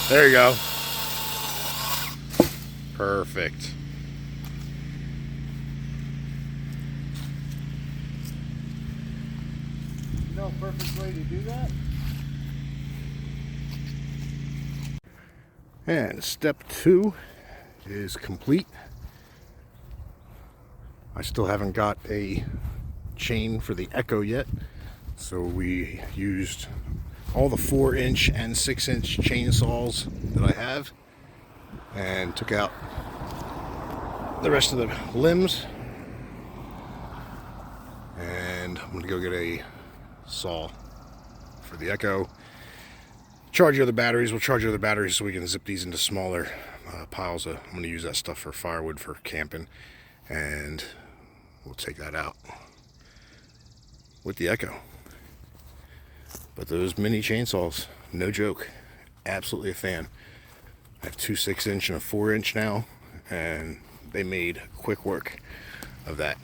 There you go. Perfect. You know a perfect way to do that? And step 2 is complete. I still haven't got a chain for the Echo yet, so we used all the 4-inch and 6-inch chainsaws that I have and took out the rest of the limbs, and I'm gonna go get a saw for the Echo. Charge the other batteries. We'll charge the other batteries so we can zip these into smaller piles. I'm going to use that stuff for firewood for camping, and we'll take that out with the Echo. But those mini chainsaws, no joke, absolutely a fan. I have 2 6-inch and a 4-inch now, and they made quick work of that.